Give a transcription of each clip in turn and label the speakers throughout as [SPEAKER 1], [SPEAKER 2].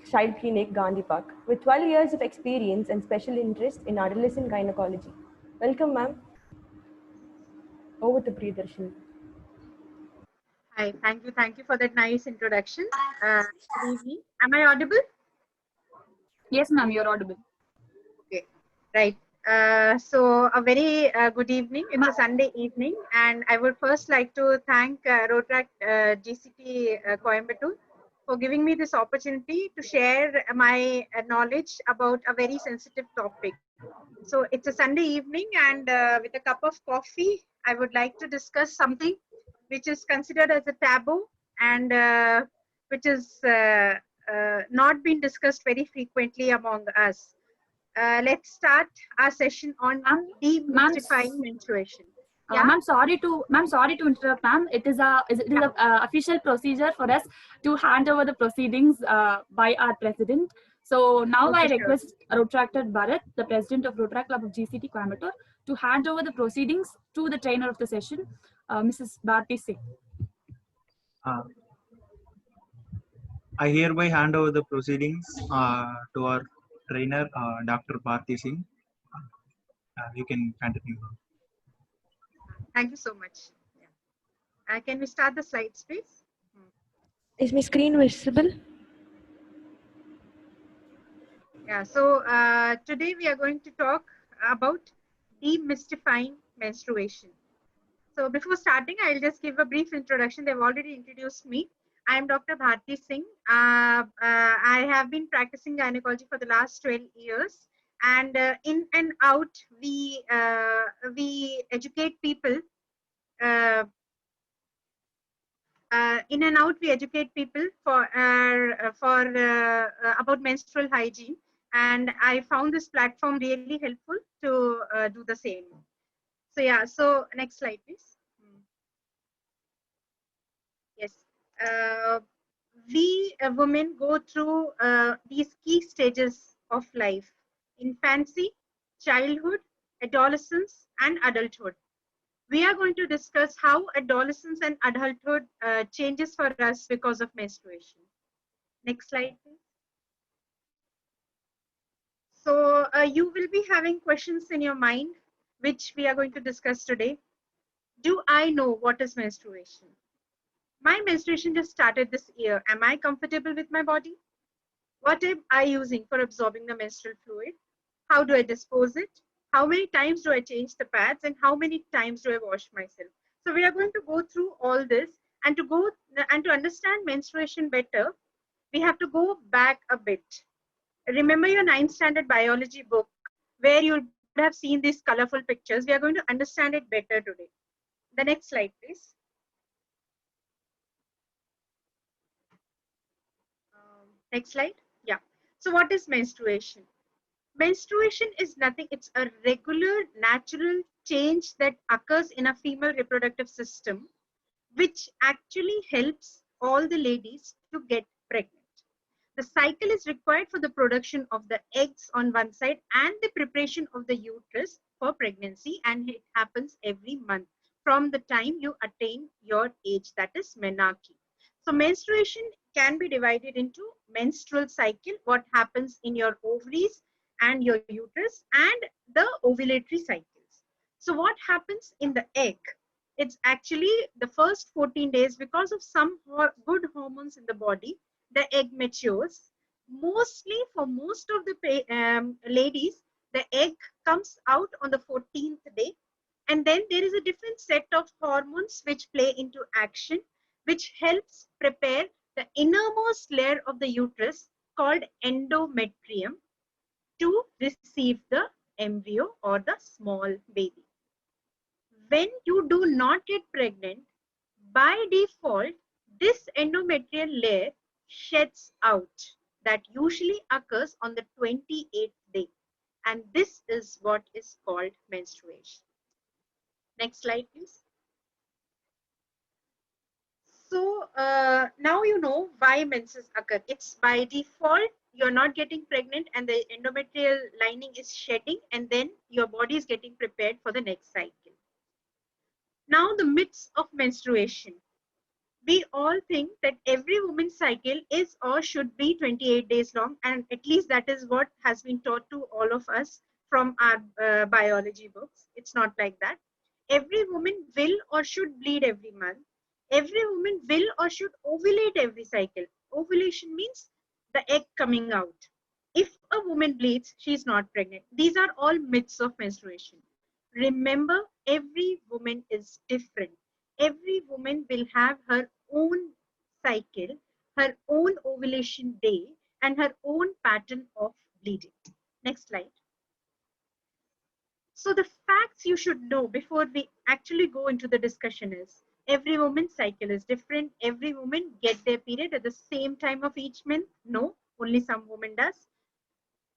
[SPEAKER 1] Child Clinic, Gandhi Park, with 12 years of experience and special interest in adolescent gynecology. Welcome, ma'am. Over to Priyadarshini.
[SPEAKER 2] Hi, thank you for that nice introduction. Good evening. Am I audible?
[SPEAKER 3] Yes, ma'am, you're audible.
[SPEAKER 2] Okay, right. So a very good evening. It's a Sunday evening, and I would first like to thank Rotaract GCT Coimbatore for giving me this opportunity to share my knowledge about a very sensitive topic. So it's a Sunday evening, and with a cup of coffee, I would like to discuss something which is considered as a taboo and which is not been discussed very frequently among us. Let's start our session on demystifying menstruation. Yeah.
[SPEAKER 3] Sorry to interrupt, ma'am. It is a official procedure for us to hand over the proceedings by our president. So now I
[SPEAKER 2] Okay, sure.
[SPEAKER 3] request Rotractor Bharat, the president of Rotaract Club of GCT Coimbatore, to hand over the proceedings to the trainer of the session, Mrs. Bharti Singh.
[SPEAKER 4] I hereby hand over the proceedings to our trainer, Dr. Bharti Singh. You can continue.
[SPEAKER 2] Thank you so much. Yeah. Can we start the slides, please?
[SPEAKER 1] Is my screen visible?
[SPEAKER 2] Yeah, so today we are going to talk about demystifying menstruation. So before starting, I'll just give a brief introduction. They've already introduced me. I'm Dr. Bharti Singh. I have been practicing gynecology for the last 12 years. And in and out, we educate people. In and out, we educate people for about menstrual hygiene. And I found this platform really helpful to do the same. So yeah, so next slide, please. Yes, we women go through these key stages of life: infancy, childhood, adolescence, and adulthood. We are going to discuss how adolescence and adulthood changes for us because of menstruation. Next slide, please. So you will be having questions in your mind, which we are going to discuss today. Do I know what is menstruation? My menstruation just started this year. Am I comfortable with my body? What am I using for absorbing the menstrual fluid? How do I dispose it? How many times do I change the pads, and how many times do I wash myself? So we are going to go through all this, and to understand menstruation better, we have to go back a bit. Remember your 9th standard biology book where you would have seen these colorful pictures. We are going to understand it better today. The next slide, please. Next slide. Yeah. So what is menstruation? Menstruation is nothing. It's a regular natural change that occurs in a female reproductive system, which actually helps all the ladies to get pregnant. The cycle is required for the production of the eggs on one side and the preparation of the uterus for pregnancy, and it happens every month from the time you attain your age, that is menarche. So menstruation can be divided into menstrual cycle, what happens in your ovaries and your uterus, and the ovulatory cycles. So what happens in the egg? It's actually the first 14 days, because of some good hormones in the body, the egg matures. Mostly for most of the ladies, the egg comes out on the 14th day. And then there is a different set of hormones which play into action, which helps prepare the innermost layer of the uterus called endometrium to receive the embryo or the small baby. When you do not get pregnant, by default, this endometrial layer sheds out. That usually occurs on the 28th day. And this is what is called menstruation. Next slide, please. So now you know why menses occur. It's by default, you're not getting pregnant and the endometrial lining is shedding, and then your body is getting prepared for the next cycle. Now the myths of menstruation. We all think that every woman's cycle is or should be 28 days long, and at least that is what has been taught to all of us from our biology books. It's not like that. Every woman will or should bleed every month. Every woman will or should ovulate every cycle. Ovulation means the egg coming out. If a woman bleeds, she is not pregnant. These are all myths of menstruation. Remember, every woman is different. Every woman will have her own cycle, her own ovulation day, and her own pattern of bleeding. Next slide. So the facts you should know before we actually go into the discussion is every woman's cycle is different. Every woman get their period at the same time of each month. No, only some women does.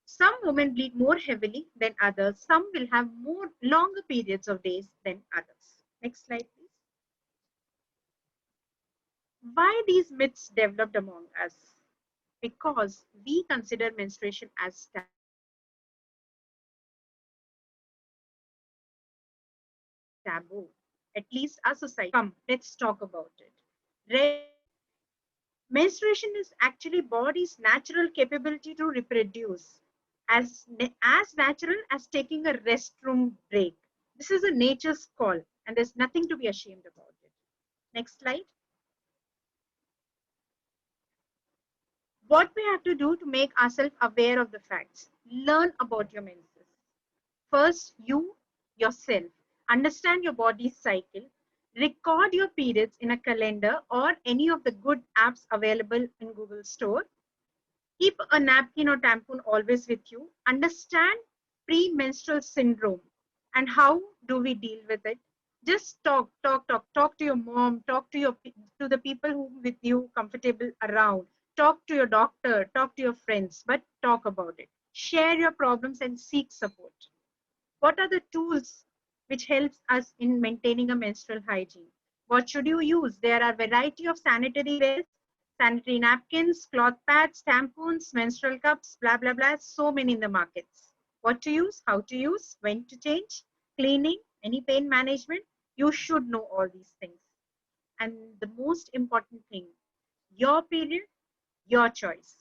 [SPEAKER 2] Some women bleed more heavily than others. Some will have more longer periods of days than others. Next slide, please. Why these myths developed among us? Because we consider menstruation as taboo. At least our society. Come, let's talk about it. Menstruation is actually body's natural capability to reproduce, as natural as taking a restroom break. This is a nature's call, and there's nothing to be ashamed about it. Next slide. What we have to do to make ourselves aware of the facts. Learn about your menses. First, you yourself understand your body's cycle. Record your periods in a calendar or any of the good apps available in Google Store. Keep a napkin or tampon always with you. Understand premenstrual syndrome and how do we deal with it. Just talk to your mom, talk to the people who with you comfortable around. Talk to your doctor, talk to your friends, but talk about it. Share your problems and seek support. What are the tools which helps us in maintaining a menstrual hygiene? What should you use? There are a variety of sanitary wares, sanitary napkins, cloth pads, tampons, menstrual cups, blah, blah, blah. So many in the markets. What to use, how to use, when to change, cleaning, any pain management. You should know all these things. And the most important thing, your period, your choice.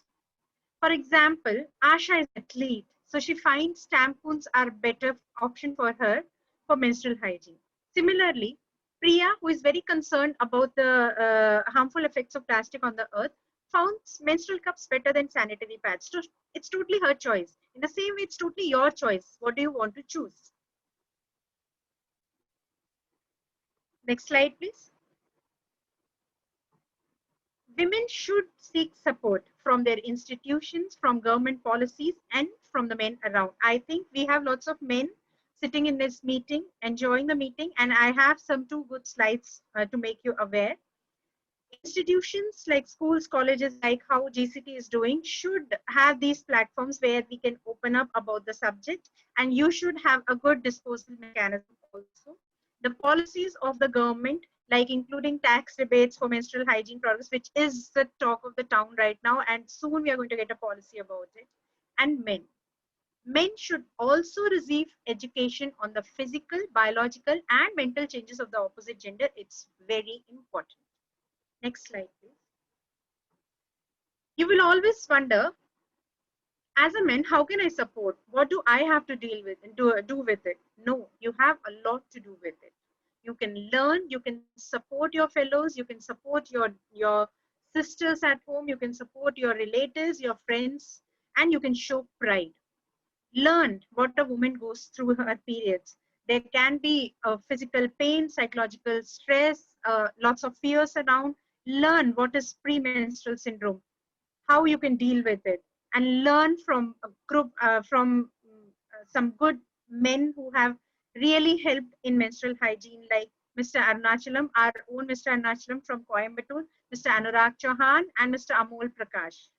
[SPEAKER 2] For example, Asha is an athlete, so she finds tampons are better option for her for menstrual hygiene. Similarly, Priya, who is very concerned about the harmful effects of plastic on the earth, found menstrual cups better than sanitary pads. So it's totally her choice. In the same way, it's totally your choice. What do you want to choose? Next slide, please. Women should seek support from their institutions, from government policies, and from the men around. I think we have lots of men sitting in this meeting, enjoying the meeting, and I have some 2 good slides to make you aware. Institutions like schools, colleges, like how GCT is doing, should have these platforms where we can open up about the subject, and you should have a good disposal mechanism also. The policies of the government, like including tax rebates for menstrual hygiene products, which is the talk of the town right now, and soon we are going to get a policy about it. And men. Men should also receive education on the physical, biological, and mental changes of the opposite gender. It's very important. Next slide, please. You will always wonder, as a man, how can I support? What do I have to deal with and do with it? No, you have a lot to do with it. You can learn, you can support your fellows, you can support your sisters at home, you can support your relatives, your friends, and you can show pride. Learn what a woman goes through her periods. There can be physical pain, psychological stress, lots of fears around. Learn what is premenstrual syndrome, how you can deal with it, and learn from a group, from some good men who have really helped in menstrual hygiene, like Mr. Arunachalam, our own Mr. Arunachalam from Coimbatore, Mr. Anurag Chauhan, and Mr. Amol Prakash.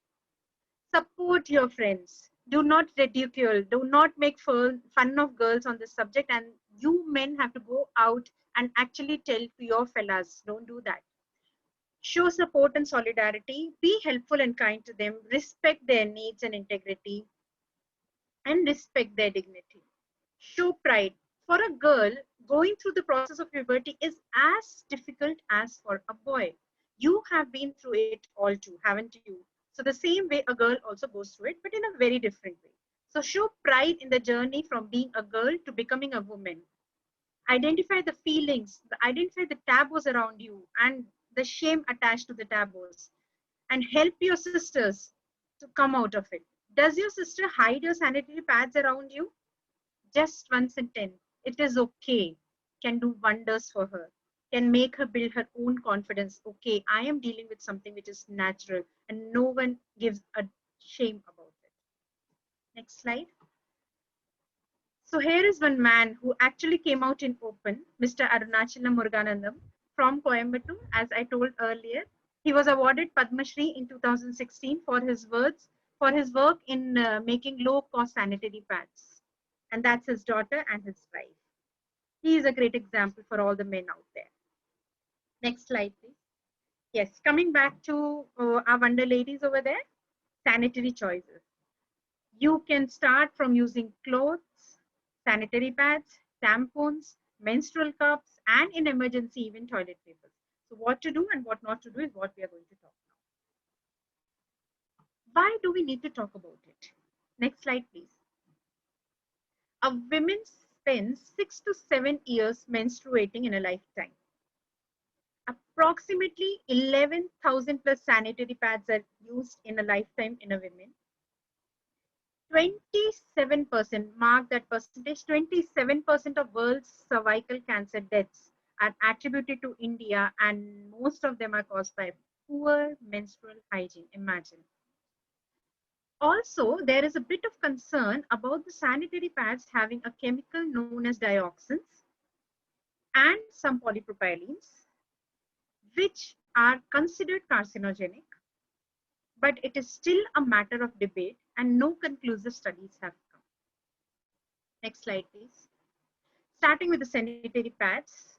[SPEAKER 2] Support your friends. Do not ridicule. Do not make fun of girls on this subject. And you men have to go out and actually tell to your fellas. Don't do that. Show support and solidarity. Be helpful and kind to them. Respect their needs and integrity. And respect their dignity. Show pride. For a girl, going through the process of puberty is as difficult as for a boy. You have been through it all too, haven't you? So the same way a girl also goes through it, but in a very different way. So show pride in the journey from being a girl to becoming a woman. Identify the feelings, identify the taboos around you and the shame attached to the taboos, and help your sisters to come out of it. Does your sister hide your sanitary pads around you? Just once in 10. It is okay. Can do wonders for her. Can make her build her own confidence. Okay, I am dealing with something which is natural and no one gives a shame about it. Next slide. So here is one man who actually came out in open, Mr. Arunachalam Muruganandam from Coimbatore, as I told earlier. He was awarded Padma Shri in 2016 for his work in making low-cost sanitary pads. And that's his daughter and his wife. He is a great example for all the men out there. Next slide, please. Yes, coming back to our wonder ladies over there, sanitary choices. You can start from using clothes, sanitary pads, tampons, menstrual cups, and in emergency, even toilet papers. So what to do and what not to do is what we are going to talk now. Why do we need to talk about it? Next slide, please. A woman spends 6 to 7 years menstruating in a lifetime. Approximately 11,000 plus sanitary pads are used in a lifetime in a woman. 27%, mark that percentage, 27% of world's cervical cancer deaths are attributed to India, and most of them are caused by poor menstrual hygiene. Imagine. Also, there is a bit of concern about the sanitary pads having a chemical known as dioxins and some polypropylenes, which are considered carcinogenic, but it is still a matter of debate and no conclusive studies have come. Next slide, please. Starting with the sanitary pads.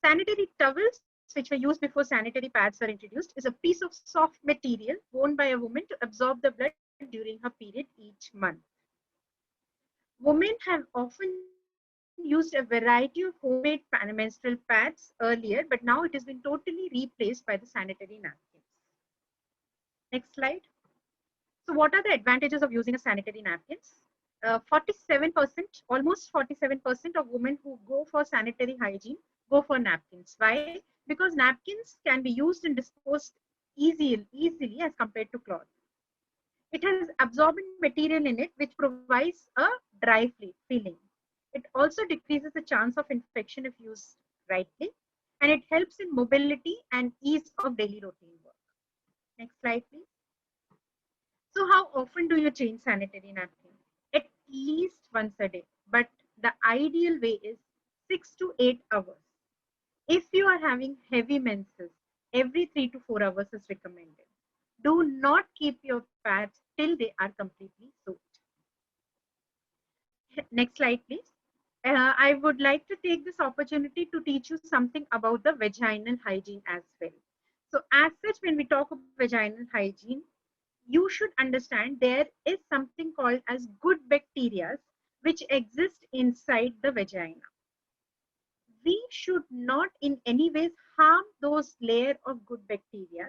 [SPEAKER 2] Sanitary towels, which were used before sanitary pads were introduced, is a piece of soft material worn by a woman to absorb the blood during her period each month. Women have often used a variety of homemade menstrual pads earlier, but now it has been totally replaced by the sanitary napkins. Next slide. So what are the advantages of using a sanitary napkins? 47%, almost 47% of women who go for sanitary hygiene go for napkins. Why? Because napkins can be used and disposed easily as compared to cloth. It has absorbent material in it which provides a dry feeling. It also decreases the chance of infection if used rightly, and it helps in mobility and ease of daily routine work. Next slide, please. So how often do you change sanitary napkin? At least once a day, but the ideal way is 6 to 8 hours. If you are having heavy menses, every 3 to 4 hours is recommended. Do not keep your pads till they are completely soaked. Next slide, please. I would like to take this opportunity to teach you something about the vaginal hygiene as well. So as such, when we talk about vaginal hygiene, you should understand there is something called as good bacteria which exist inside the vagina. We should not in any ways harm those layer of good bacteria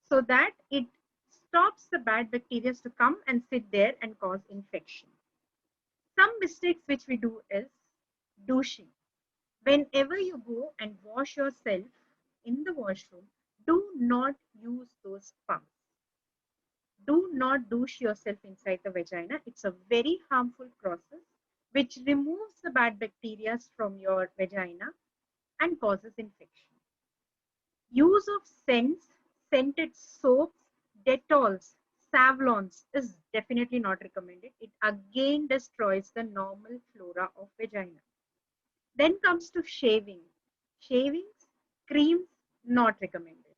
[SPEAKER 2] so that it stops the bad bacteria to come and sit there and cause infection. Some mistakes which we do is douching. Whenever you go and wash yourself in the washroom, do not use those pumps. Do not douche yourself inside the vagina. It's a very harmful process which removes the bad bacteria from your vagina and causes infection. Use of scents, scented soaps, Dettol's, Savlons is definitely not recommended. It again destroys the normal flora of vagina. Then comes to shaving. Shavings, creams, not recommended.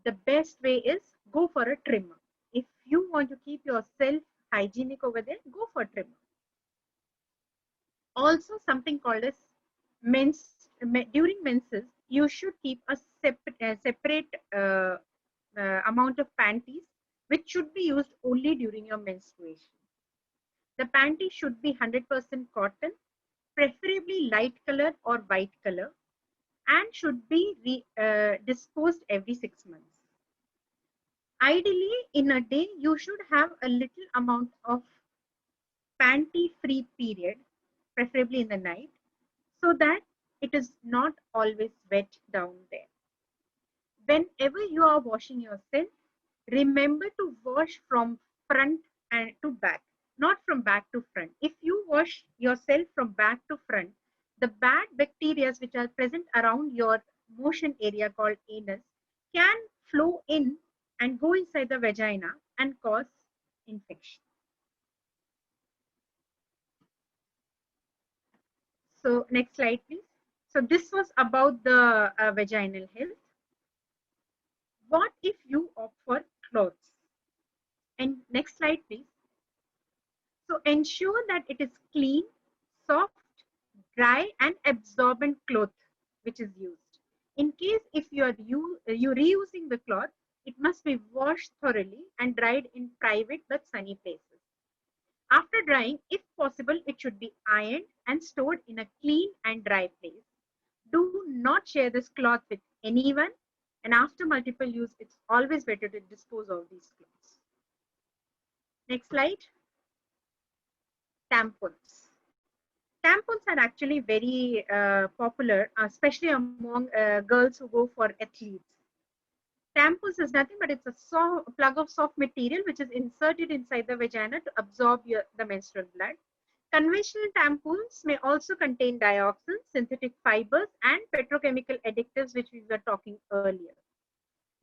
[SPEAKER 2] The best way is go for a trimmer. If you want to keep yourself hygienic over there, go for a trimmer. Also, something called as during menses, you should keep a separate amount of panties, which should be used only during your menstruation. The panty should be 100% cotton, preferably light color or white color, and should be disposed every 6 months. Ideally, in a day, you should have a little amount of panty-free period, preferably in the night, so that it is not always wet down there. Whenever you are washing yourself, remember to wash from front and to back, not from back to front. If you wash yourself from back to front, the bad bacteria which are present around your motion area called anus can flow in and go inside the vagina and cause infection. So next slide, please. So this was about the vaginal health. What if you opt for clothes? And next slide, please. So ensure that it is clean, soft, dry, and absorbent cloth which is used. In case if you are reusing the cloth, it must be washed thoroughly and dried in private but sunny places. After drying, if possible, it should be ironed and stored in a clean and dry place. Do not share this cloth with anyone, and after multiple use, it's always better to dispose of these clothes. Next slide. Tampons. Tampons are actually very popular, especially among girls who go for athletes. Tampons is nothing but it's a plug of soft material which is inserted inside the vagina to absorb the menstrual blood. Conventional tampons may also contain dioxins, synthetic fibers, and petrochemical additives, which we were talking earlier.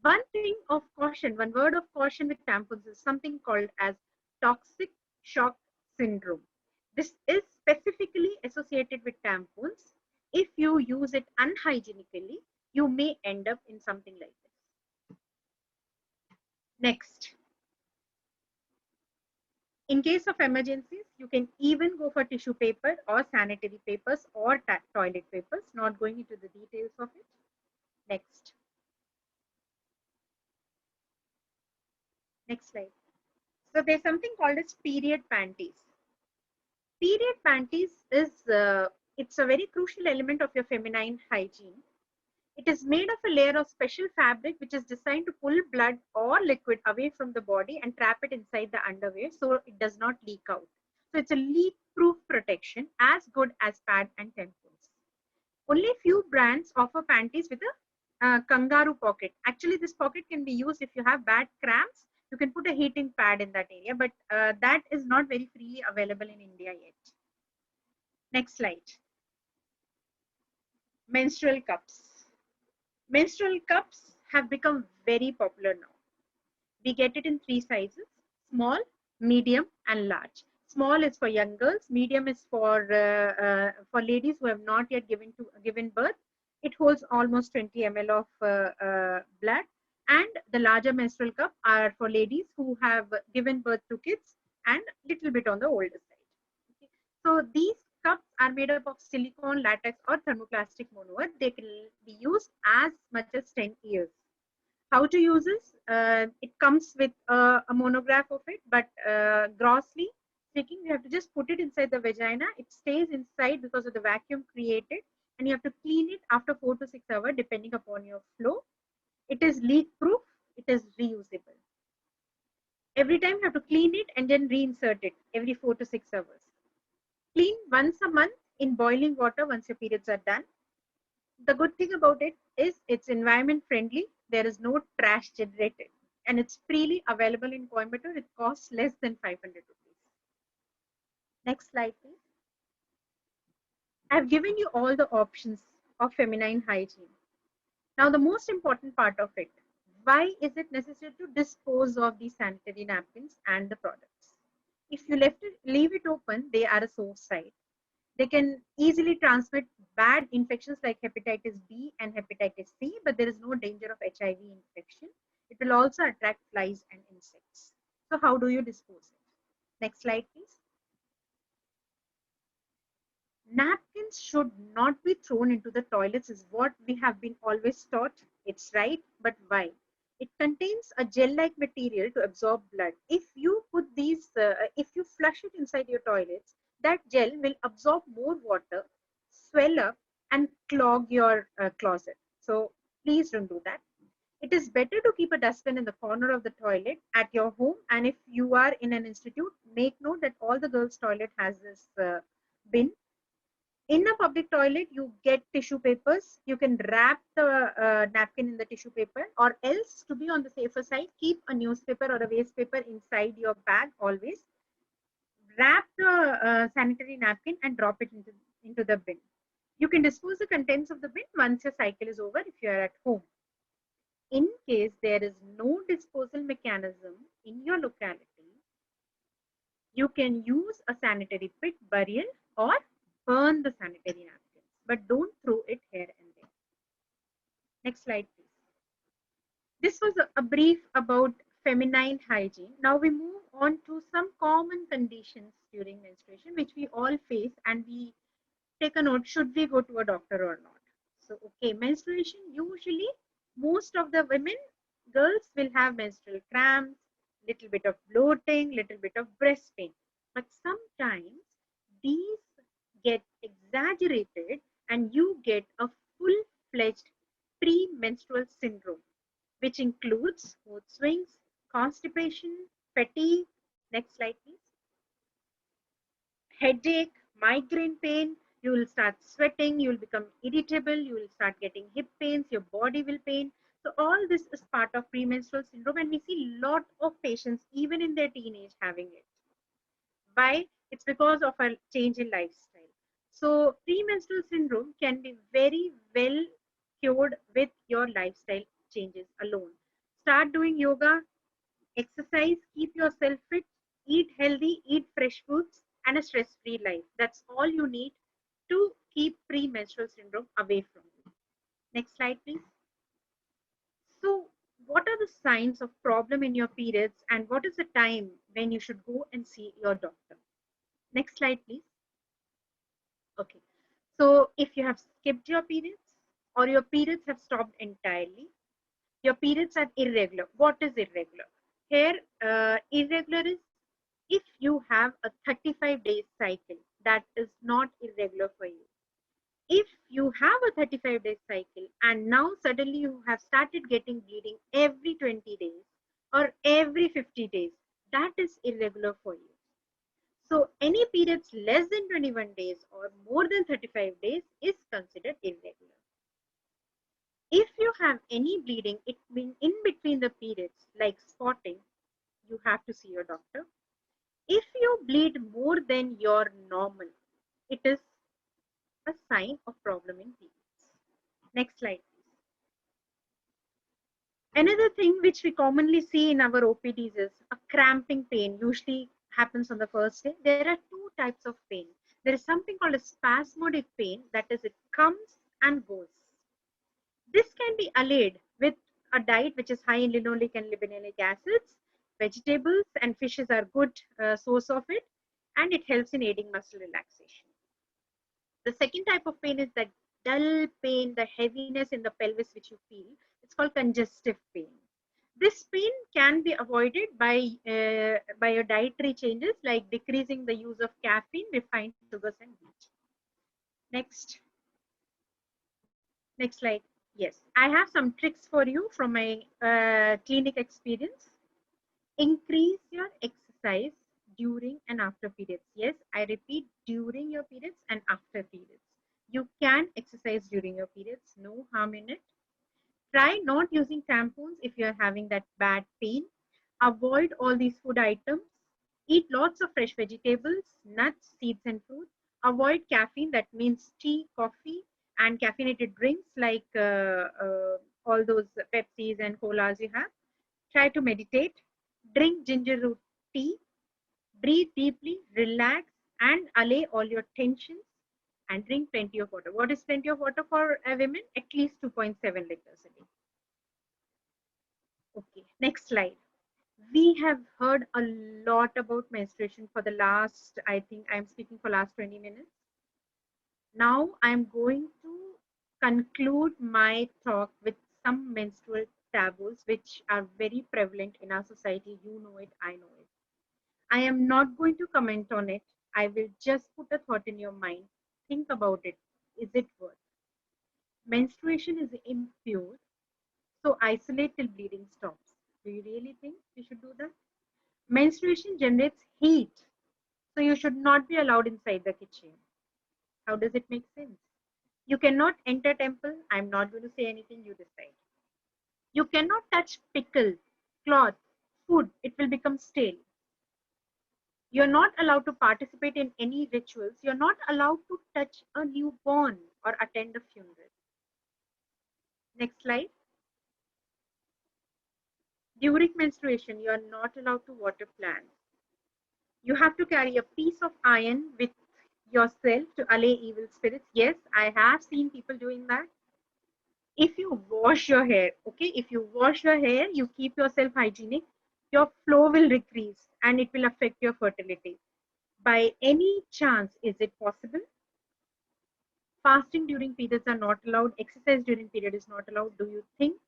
[SPEAKER 2] One thing of caution, one word of caution with tampons is something called as toxic shock syndrome. This is specifically associated with tampons. If you use it unhygienically, you may end up in something like this. Next. In case of emergencies, you can even go for tissue paper or sanitary papers or toilet papers, not going into the details of it. Next. Next slide. So there's something called as period panties. Period panties is, it's a very crucial element of your feminine hygiene. It is made of a layer of special fabric which is designed to pull blood or liquid away from the body and trap it inside the underwear so it does not leak out. So it's a leak-proof protection as good as pad and tampons. Only few brands offer panties with a kangaroo pocket. Actually, this pocket can be used if you have bad cramps. You can put a heating pad in that area, but that is not very freely available in India yet. Next slide. Menstrual cups. Menstrual cups have become very popular now. We get it in 3 sizes: small, medium, and large. Small is for young girls. Medium is for ladies who have not yet given birth. It holds almost 20 ml of blood. And the larger menstrual cup are for ladies who have given birth to kids and little bit on the older side. Okay. So these cups are made up of silicone, latex, or thermoplastic monomer. They can be used as much as 10 years. How to use this? It comes with a monograph of it, but grossly speaking, you have to just put it inside the vagina. It stays inside because of the vacuum created, and you have to clean it after 4 to 6 hours, depending upon your flow. It is leak-proof. It is reusable. Every time you have to clean it and then reinsert it every 4 to 6 hours. Clean once a month in boiling water once your periods are done. The good thing about it is it's environment friendly. There is no trash generated, and it's freely available in Coimbatore. It costs less than 500 rupees. Next slide, please. I've given you all the options of feminine hygiene. Now, the most important part of it, why is it necessary to dispose of these sanitary napkins and the products? If you leave it open, they are a source site. They can easily transmit bad infections like hepatitis B and hepatitis C, but there is no danger of HIV infection. It will also attract flies and insects. So how do you dispose it? Next slide, please. Napkins should not be thrown into the toilets is what we have been always taught. It's right, but why? It contains a gel-like material to absorb blood. If you put these, if you flush it inside your toilets, that gel will absorb more water, swell up, and clog your closet. So please don't do that. It is better to keep a dustbin in the corner of the toilet at your home. And if you are in an institute, make note that all the girls' toilet has this bin. In a public toilet, you get tissue papers. You can wrap the napkin in the tissue paper, or else, to be on the safer side, keep a newspaper or a waste paper inside your bag always. Wrap the sanitary napkin and drop it into the bin. You can dispose the contents of the bin once your cycle is over if you are at home. In case there is no disposal mechanism in your locality, you can use a sanitary pit burial or burn the sanitary napkins, but don't throw it here and there. Next slide, please. This was a brief about feminine hygiene. Now we move on to some common conditions during menstruation, which we all face, and we take a note, should we go to a doctor or not? So, okay, menstruation, usually most of the women, girls will have menstrual cramps, little bit of bloating, little bit of breast pain. But sometimes these get exaggerated and you get a full-fledged premenstrual syndrome, which includes mood swings, constipation, fatigue. Next slide, please. Headache, migraine pain, you will start sweating, you will become irritable, you will start getting hip pains, your body will pain. So all this is part of premenstrual syndrome, and we see a lot of patients even in their teenage having it. Why? It's because of a change in lifestyle. So premenstrual syndrome can be very well cured with your lifestyle changes alone. Start doing yoga, exercise, keep yourself fit, eat healthy, eat fresh foods, and a stress-free life. That's all you need to keep premenstrual syndrome away from you. Next slide, please. So, what are the signs of problem in your periods, and what is the time when you should go and see your doctor? Next slide, please. Okay. So, if you have skipped your periods or your periods have stopped entirely, your periods are irregular. What is irregular? Here, irregular is if you have a 35-day cycle, that is not irregular for you. If you have a 35-day cycle and now suddenly you have started getting bleeding every 20 days or every 50 days, that is irregular for you. So any periods less than 21 days or more than 35 days is considered irregular. If you have any bleeding in between the periods, like spotting, you have to see your doctor. If you bleed more than your normal, it is a sign of problem in periods. Next slide, please. Another thing which we commonly see in our OPDs is a cramping pain, usually happens on the first day. There are two types of pain. There is something called a spasmodic pain, that is, it comes and goes. This can be allayed with a diet which is high in linoleic and libinolic acids. Vegetables and fishes are good source of it, and it helps in aiding muscle relaxation. The second type of pain is that dull pain, the heaviness in the pelvis which you feel. It's called congestive pain. This pain can be avoided by your dietary changes, like decreasing the use of caffeine, refined sugars, and wheat. Next slide. Yes, I have some tricks for you from my clinic experience. Increase your exercise during and after periods. Yes, I repeat, during your periods and after periods. You can exercise during your periods, no harm in it. Try not using tampons if you are having that bad pain. Avoid all these food items. Eat lots of fresh vegetables, nuts, seeds, and fruits. Avoid caffeine, that means tea, coffee, and caffeinated drinks like all those Pepsis and colas you have. Try to meditate. Drink ginger root tea. Breathe deeply, relax, and allay all your tensions, and drink plenty of water. What is plenty of water for women? At least 2.7 liters a day. Okay, next slide. We have heard a lot about menstruation for the last, I think I'm speaking for last 20 minutes. Now I'm going to conclude my talk with some menstrual taboos which are very prevalent in our society. You know it, I know it. I am not going to comment on it. I will just put a thought in your mind. Think about it. Is it worth? menstruation is impure, so isolate till bleeding stops. Do you really think you should do that? Menstruation generates heat, so you should not be allowed inside the kitchen. How does it make sense? You cannot enter temple. I'm not going to say anything, you decide. You cannot touch pickle, cloth, food. It will become stale. You're not allowed to participate in any rituals. You're not allowed to touch a newborn or attend a funeral. Next slide. During menstruation, you are not allowed to water plants. You have to carry a piece of iron with yourself to allay evil spirits. Yes, I have seen people doing that. If you wash your hair, okay, if you wash your hair, you keep yourself hygienic, your flow will decrease and it will affect your fertility. By any chance, is it possible? Fasting during periods are not allowed. Exercise during period is not allowed. Do you think,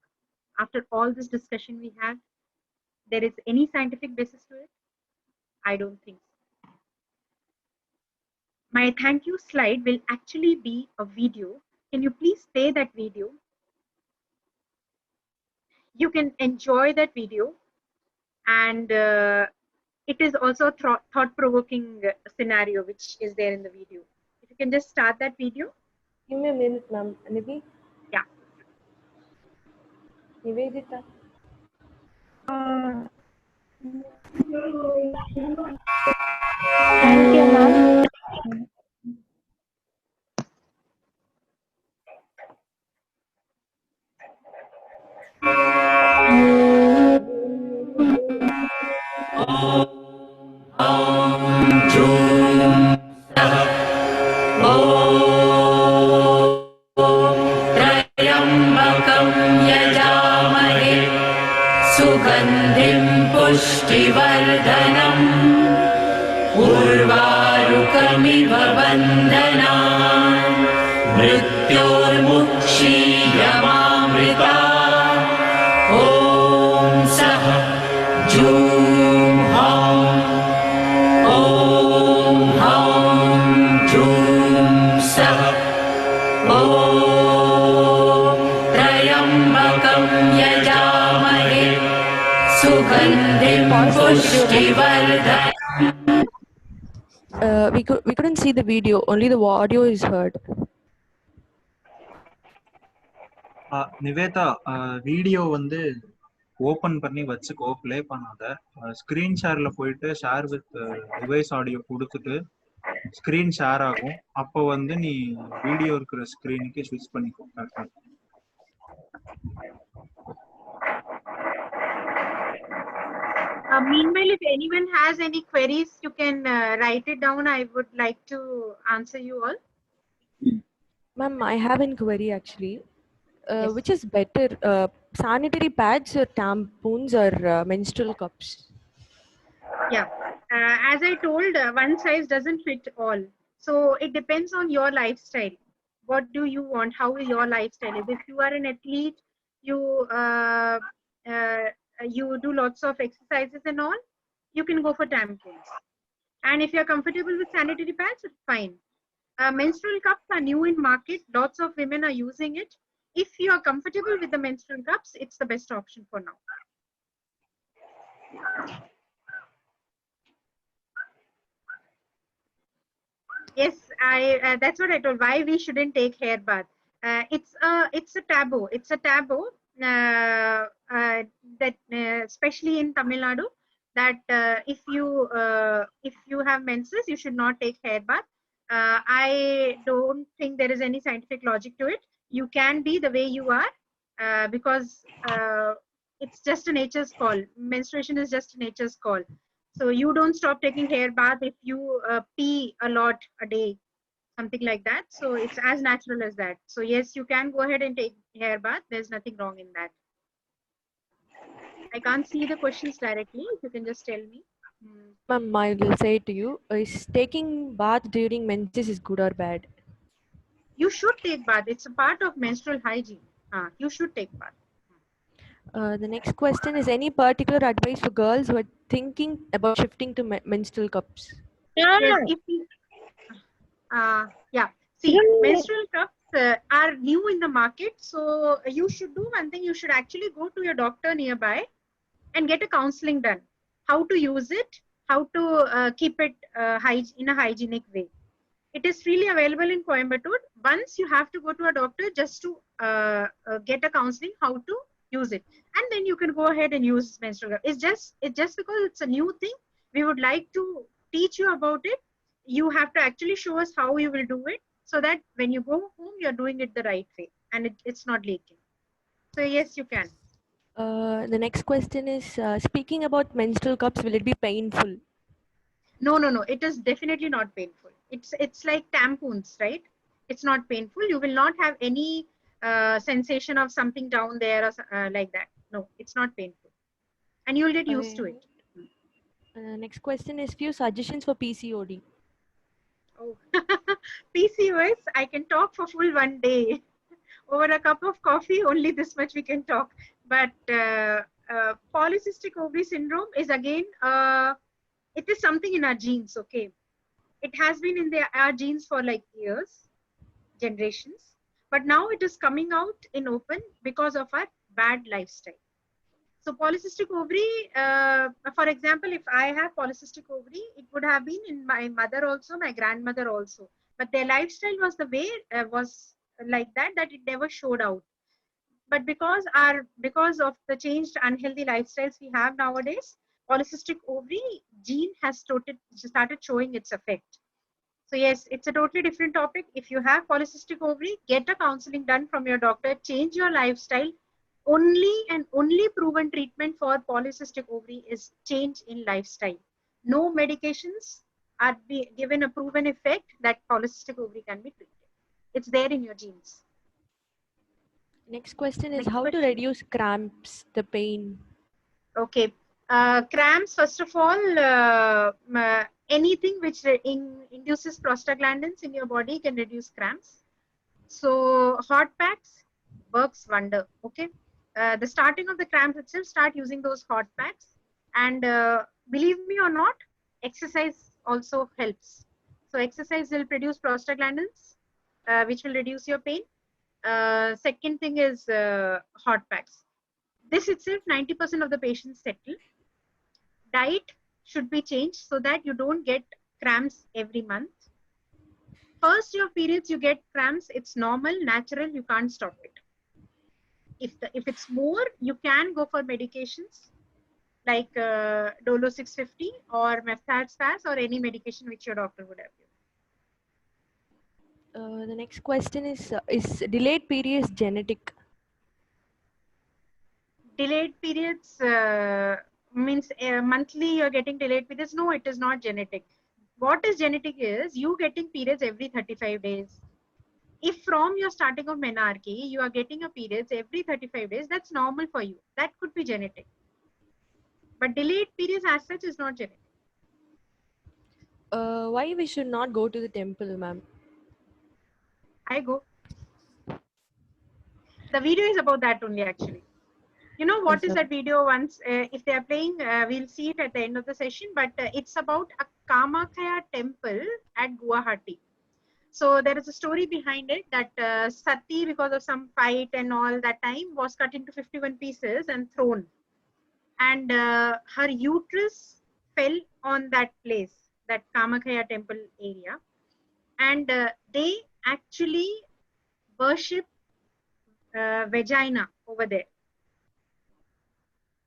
[SPEAKER 2] after all this discussion we had, there is any scientific basis to it? I don't think so. My thank you slide will actually be a video. Can you please play that video? You can enjoy that video, and it is also a thought-provoking scenario which is there in the video. If you can just start that video.
[SPEAKER 1] Give me a minute, ma'am. Nivi?
[SPEAKER 2] Yeah.
[SPEAKER 1] Nivedita?
[SPEAKER 5] Thank you, ma'am.
[SPEAKER 6] त्र्यम्बकं यजामहे सुगन्धिं पुष्टिवर्धनम् उर्वारुकमिव बन्धनान् मृत्योर्मुक्षीयमामृता ॐ सः जूं हौं ॐ हौं जूं सः ॐ त्र्यम्बकं यजामहे सुगन्धिं पुष्टिवर्धनम्.
[SPEAKER 1] We couldn't see the video. Only the audio is heard.
[SPEAKER 4] Nivetha video வந்து ஓபன் பண்ணி வச்சுக்கோ, ப்ளே பண்ணாத. ஸ்க்ரீன் ஷேர்ல போயிட்டு ஷேர் வித் டிவைஸ் ஆடியோ கொடுத்துட்டு ஸ்க்ரீன் ஷேர் ஆகும். அப்போ வந்து நீ வீடியோ இருக்கிற ஸ்க்ரீனுக்கு ஸ்விட்ச் பண்ணிக்கோ.
[SPEAKER 2] Meanwhile, if anyone has any queries, you can write it down. I would like to answer you all.
[SPEAKER 1] Ma'am, I have a query actually.
[SPEAKER 2] Yes.
[SPEAKER 1] Which is better, sanitary pads or tampons or menstrual cups?
[SPEAKER 2] Yeah, as I told, one size doesn't fit all. So it depends on your lifestyle. What do you want? How your lifestyle is? If you are an athlete, you do lots of exercises and all, you can go for tampons. And if you're comfortable with sanitary pads, it's fine. Menstrual cups are new in market. Lots of women are using it. If you are comfortable with the menstrual cups, it's the best option for now. Yes, that's what I told. Why we shouldn't take hair bath? It's a taboo. It's a taboo that especially in Tamil Nadu, that if you have menses, you should not take hair bath. I don't think there is any scientific logic to it. You can be the way you are because it's just a nature's call. Menstruation is just a nature's call. So you don't stop taking hair bath if you pee a lot a day, something like that. So it's as natural as that. So yes, you can go ahead and take hair bath. There's nothing wrong in that. I can't see the questions directly. If you can just tell me.
[SPEAKER 1] Ma'am, I will say to you, is taking bath during menses is good or bad?
[SPEAKER 2] You should take bath. It's a part of menstrual hygiene. You should take bath.
[SPEAKER 1] The next question is, any particular advice for girls who are thinking about shifting to menstrual cups?
[SPEAKER 2] Yes, if you, yeah. See, menstrual cups are new in the market. So you should do one thing. You should actually go to your doctor nearby and get a counseling done. How to use it, how to keep it in a hygienic way. It is freely available in Coimbatore. Once you have to go to a doctor just to get a counseling how to use it, and then you can go ahead and use menstrual cup. It's just because it's a new thing. We would like to teach you about it. You have to actually show us how you will do it, so that when you go home, you're doing it the right way and it's not leaking. So yes, you can.
[SPEAKER 1] The next question is speaking about menstrual cups, will it be painful?
[SPEAKER 2] No, it is definitely not painful. It's like tampons, right? It's not painful. You will not have any sensation of something down there or like that. No, it's not painful, and you'll get used to it.
[SPEAKER 1] Next question is few suggestions for PCOD.
[SPEAKER 2] Oh, PCOS, I can talk for full one day. Over a cup of coffee, only this much we can talk. But polycystic ovary syndrome is again, it is something in our genes, okay? It has been in our genes for like years, generations. But now it is coming out in open because of our bad lifestyle. So polycystic ovary, for example, if I have polycystic ovary, it would have been in my mother also, my grandmother also. But their lifestyle was the way, was like that it never showed out. But because of the changed unhealthy lifestyles we have nowadays, polycystic ovary gene has started showing its effect. So yes, it's a totally different topic. If you have polycystic ovary, get a counseling done from your doctor, change your lifestyle. Only and only proven treatment for polycystic ovary is change in lifestyle. No medications are given a proven effect that polycystic ovary can be treated. It's there in your genes.
[SPEAKER 1] Next question is how to reduce cramps, the pain.
[SPEAKER 2] Okay. Cramps, first of all, anything which induces prostaglandins in your body can reduce cramps. So hot packs works wonder. Okay. The starting of the cramps itself, start using those hot packs. And believe me or not, exercise also helps. So exercise will produce prostaglandins, which will reduce your pain. Second thing is hot packs. This itself, 90% of the patients settle. Diet should be changed so that you don't get cramps every month. First, your periods, you get cramps. It's normal, natural. You can't stop it. If it's more, you can go for medications like Dolo 650 or Meftal-Spas or any medication which your doctor would have given.
[SPEAKER 1] The next question is delayed periods genetic?
[SPEAKER 2] Delayed periods means monthly you're getting delayed periods. No, it is not genetic. What is genetic is you getting periods every 35 days. If from your starting of menarche, you are getting a periods every 35 days, that's normal for you. That could be genetic. But delayed periods as such is not genetic.
[SPEAKER 1] Why we should not go to the temple, ma'am?
[SPEAKER 2] I go. The video is about that only actually. You know what is that video? Once if they are playing, we'll see it at the end of the session, but it's about a Kamakhya temple at Guwahati. So there is a story behind it that Sati, because of some fight and all that time, was cut into 51 pieces and thrown. And her uterus fell on that place, that Kamakhya temple area. And they actually worship vagina over there.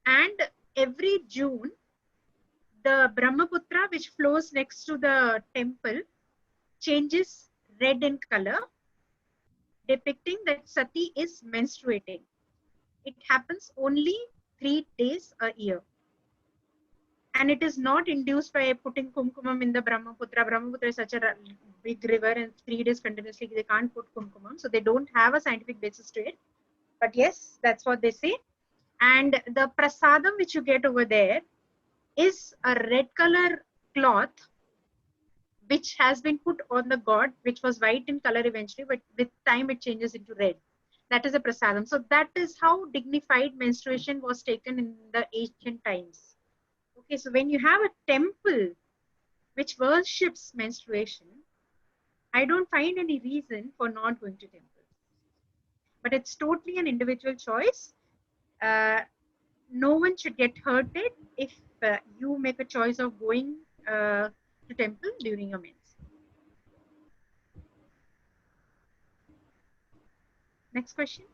[SPEAKER 2] And every June, the Brahmaputra, which flows next to the temple, changes red in color, depicting that Sati is menstruating. It happens only 3 days a year. And it is not induced by putting kumkumam in the Brahmaputra. Brahmaputra is such a big river, and 3 days continuously they can't put kumkumam. So they don't have a scientific basis to it. But yes, that's what they say. And the prasadam which you get over there is a red color cloth which has been put on the god, which was white in color eventually, but with time it changes into red. That is a prasadam. So that is how dignified menstruation was taken in the ancient times. Okay, so when you have a temple which worships menstruation, I don't find any reason for not going to temple. But it's totally an individual choice. No one should get hurted if you make a choice of going to temple during your mens. Next question.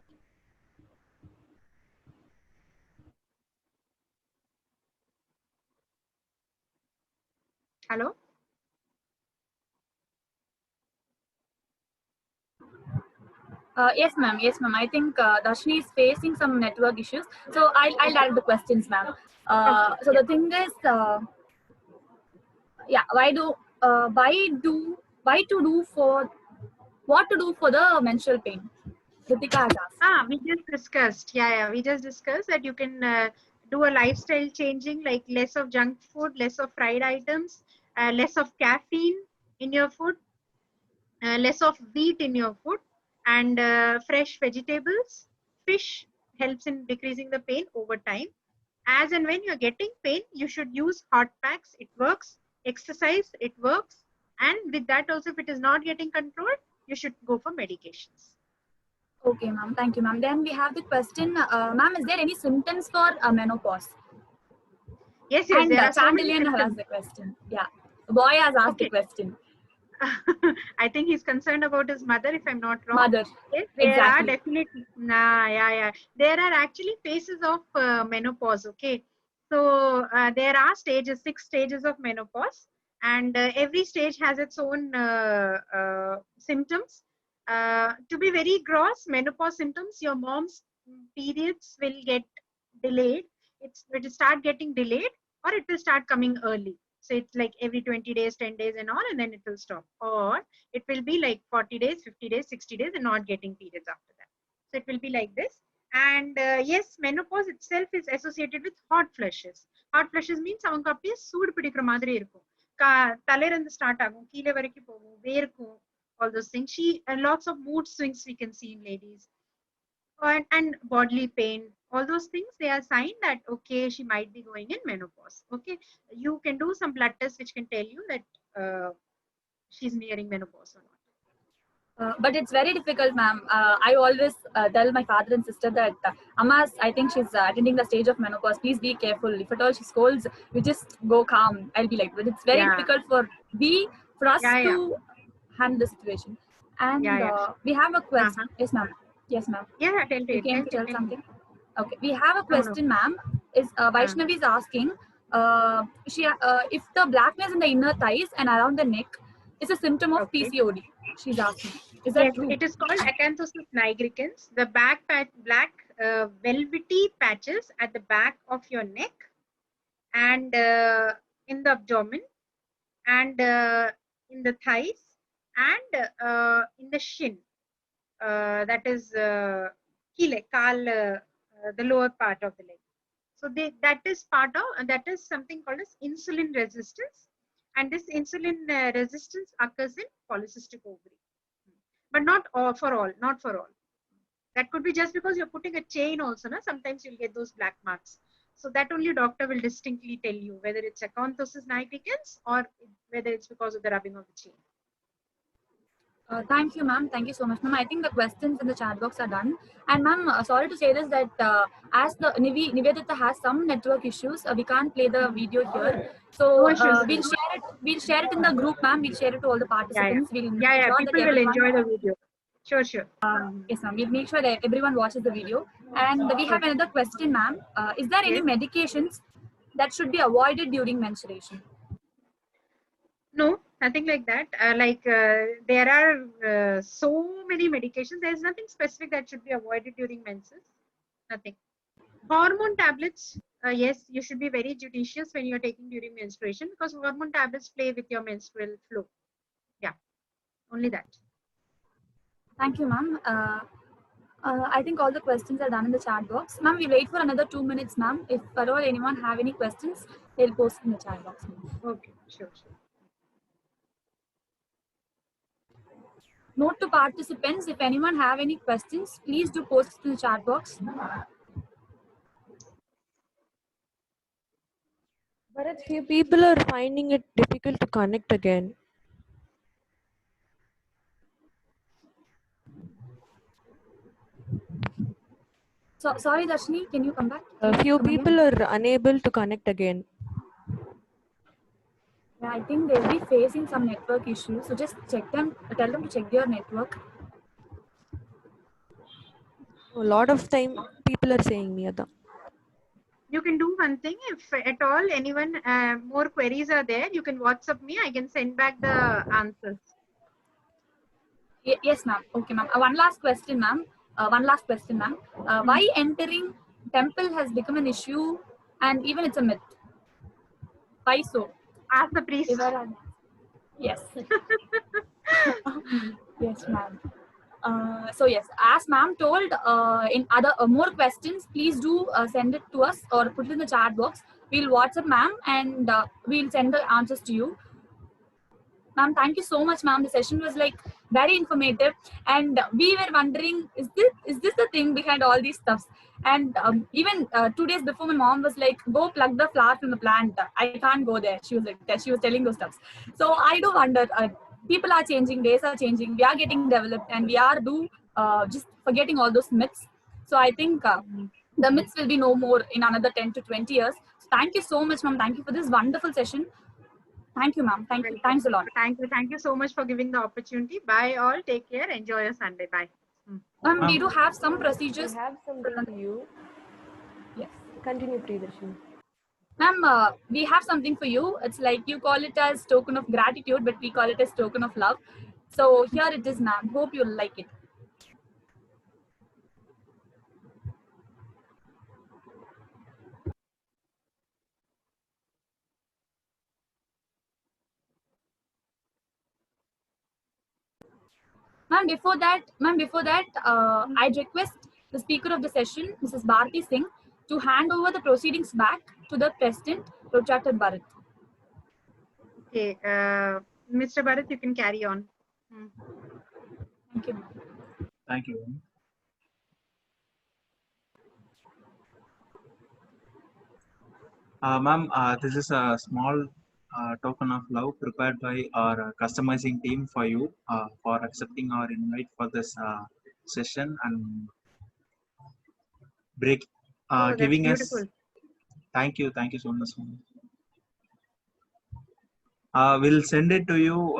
[SPEAKER 2] Hello?
[SPEAKER 3] Yes, ma'am. Yes, ma'am. I think Darshini is facing some network issues. So I'll add the questions, ma'am. So the thing is, yeah, why to do for what to do for the menstrual pain? Ritika has asked.
[SPEAKER 2] We just discussed. Yeah, we just discussed that you can do a lifestyle changing, like less of junk food, less of fried items, less of caffeine in your food, less of wheat in your food, and fresh vegetables. Fish helps in decreasing the pain over time. As and when you're getting pain, you should use hot packs. It works. Exercise, it works. And with that also, if it is not getting controlled, you should go for medications.
[SPEAKER 3] Okay, ma'am. Thank you, ma'am. Then we have the question, ma'am, is there any symptoms for menopause?
[SPEAKER 2] Yes,
[SPEAKER 3] And
[SPEAKER 2] there are so many
[SPEAKER 3] Chandelier has
[SPEAKER 2] symptoms.
[SPEAKER 3] asked the question. Yeah, the boy has asked the question.
[SPEAKER 2] I think he's concerned about his mother, if I'm not wrong.
[SPEAKER 3] Mother.
[SPEAKER 2] Yes, there
[SPEAKER 3] Exactly.
[SPEAKER 2] are definitely. Yeah. There are actually phases of menopause. Okay, so there are stages, 6 stages of menopause, and every stage has its own symptoms. To be very gross, menopause symptoms, your mom's periods will get delayed. It will start getting delayed, or it will start coming early. So it's like every 20 days, 10 days and all, and then it will stop. Or it will be like 40 days, 50 days, 60 days and not getting periods after that. So it will be like this. And yes, menopause itself is associated with hot flushes. Hot flushes means அவங்க அப்படியே சூடு பிடிக்கிற மாதிரி இருக்கும். தலையில இருந்து start ஆகும், கீழே வரைக்கும் போகும், வேர்க்கும், all those things. Lots of mood swings we can see in ladies. And bodily pain, all those things, they are sign that okay, she might be going in menopause. Okay, you can do some blood tests which can tell you that she's nearing menopause or not.
[SPEAKER 3] But it's very difficult, ma'am. I always tell my father and sister that Amma's, I think she's attending the stage of menopause. Please be careful. If at all she scolds, you just go calm. I'll be like, but it's very difficult for us to handle the situation. And we have a question. Yes, ma'am. Yes, ma'am.
[SPEAKER 2] Yeah,
[SPEAKER 3] you can tell something. Okay, we have a question, ma'am. Is Vaishnavi is asking, if the blackness in the inner thighs and around the neck is a symptom of PCOD. She's asking. Is that true?
[SPEAKER 2] It is called acanthosis nigricans. The black velvety patches at the back of your neck and in the abdomen and in the thighs and in the shin. That is the lower part of the leg. So that is something called as insulin resistance, and this insulin resistance occurs in polycystic ovary, but not for all. That could be just because you're putting a chain also. Sometimes you'll get those black marks. So that only doctor will distinctly tell you whether it's acanthosis nigricans or whether it's because of the rubbing of the chain.
[SPEAKER 3] Thank you, ma'am. Thank you so much, ma'am. I think the questions in the chat box are done. And ma'am, sorry to say this, that as the Nivedita has some network issues, we can't play the video here. So we'll share it in the group, ma'am. We'll share it to all the participants.
[SPEAKER 2] People will enjoy the video. Sure.
[SPEAKER 3] Yes, ma'am. We'll make sure that everyone watches the video. And we have another question, ma'am. Is there any medications that should be avoided during menstruation?
[SPEAKER 2] No, nothing like that. There are so many medications. There is nothing specific that should be avoided during menses. Nothing. Hormone tablets, yes, you should be very judicious when you're taking during menstruation, because hormone tablets play with your menstrual flow. Yeah, only that.
[SPEAKER 3] Thank you, ma'am. I think all the questions are done in the chat box. Ma'am, we wait for another 2 minutes, ma'am. If at all anyone have any questions, they'll post in the chat box.
[SPEAKER 2] Okay, sure.
[SPEAKER 3] Note to participants, if anyone have any questions, please do post in the chat box.
[SPEAKER 1] Bharat, few people are finding it difficult to connect again.
[SPEAKER 3] So sorry, Darshini, can you come back?
[SPEAKER 1] A few
[SPEAKER 3] Come again?
[SPEAKER 1] people are unable to connect again.
[SPEAKER 3] Yeah, I think they'll be facing some network issues. So just check them, tell them to check their network.
[SPEAKER 1] A lot of time people are saying me that.
[SPEAKER 2] You can do one thing. If at all anyone more queries are there, you can WhatsApp me. I can send back the answers.
[SPEAKER 3] Yes, ma'am. Okay, ma'am. One last question, ma'am. Why entering temple has become an issue and even it's a myth? Why so?
[SPEAKER 2] Ask the priest.
[SPEAKER 3] Yes. Yes, ma'am. So yes, as ma'am told, in other more questions, please do send it to us or put it in the chat box. We'll WhatsApp ma'am and we'll send the answers to you. Ma'am, thank you so much, ma'am. The session was like very informative, and we were wondering, is this the thing behind all these stuffs? And even 2 days before, my mom was like, "Go plug the flower from the plant." I can't go there. She was like that. She was telling those stuffs. So I do wonder. People are changing. Days are changing. We are getting developed, and we are just forgetting all those myths. So I think the myths will be no more in another 10 to 20 years. So thank you so much, ma'am. Thank you for this wonderful session. Thank you, ma'am. Thank you. Thanks a lot.
[SPEAKER 2] Thank you so much for giving the opportunity. Bye all. Take care. Enjoy your Sunday. Bye.
[SPEAKER 3] Ma'am, we
[SPEAKER 4] Ma'am.
[SPEAKER 3] do have some
[SPEAKER 1] We
[SPEAKER 3] procedures.
[SPEAKER 1] have something for you.
[SPEAKER 3] Yes.
[SPEAKER 1] Continue, Priyadarshini.
[SPEAKER 3] Ma'am, we have something for you. It's like you call it as token of gratitude, but we call it as token of love. So here it is, ma'am. Hope you'll like it. Ma'am, before that, I'd request the speaker of the session, Mrs. Bharti Singh, to hand over the proceedings back to the President, Protractor Bharat.
[SPEAKER 2] Okay, Mr. Bharat, you can carry on.
[SPEAKER 3] Thank you.
[SPEAKER 4] Thank you. Ma'am, this is a small token of love prepared by our customizing team for you for accepting our invite for this session and break
[SPEAKER 2] Oh, that's
[SPEAKER 4] giving
[SPEAKER 2] beautiful.
[SPEAKER 4] us. Thank you so much, ma'am. We'll send it to you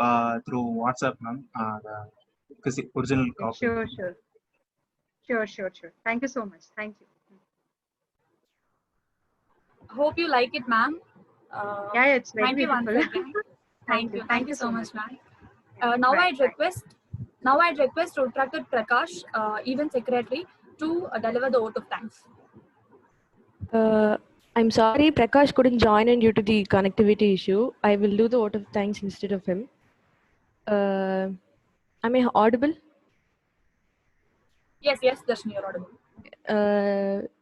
[SPEAKER 4] through WhatsApp, ma'am. The original
[SPEAKER 2] Okay,
[SPEAKER 4] copy.
[SPEAKER 2] Sure. Thank you so much. Thank you.
[SPEAKER 3] Hope you like it, ma'am.
[SPEAKER 2] Yeah, it's very
[SPEAKER 3] Thank you once
[SPEAKER 2] beautiful.
[SPEAKER 3] again. Thank you so much, ma'am. Now
[SPEAKER 2] Bye,
[SPEAKER 3] I'd request Protractor Prakash, Event Secretary, to deliver the vote of thanks.
[SPEAKER 1] I'm sorry, Prakash couldn't join in due to the connectivity issue. I will do the vote of thanks instead of him. Am I audible?
[SPEAKER 3] Yes, Darshini, you're audible.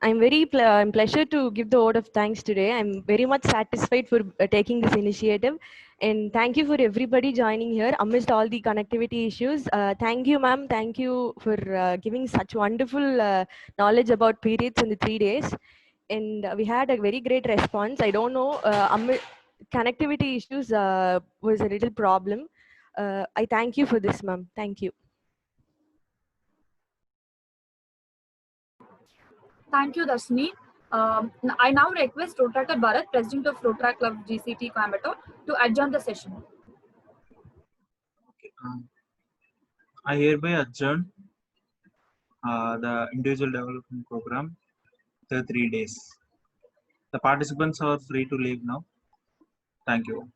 [SPEAKER 1] I'm pleasure to give the vote of thanks today. I'm very much satisfied for taking this initiative, and thank you for everybody joining here amidst all the connectivity issues. Thank you, ma'am. Thank you for giving such wonderful knowledge about periods in the 3 days, and we had a very great response. I don't know, connectivity issues was a little problem. I thank you for this, ma'am. Thank you.
[SPEAKER 3] Thank you, Darshini. I now request Protractor Bharat, President of Rotaract Club GCT Coimbatore, to adjourn the session.
[SPEAKER 4] Okay. I hereby adjourn the individual development program the 3 days. The participants are free to leave now. Thank you.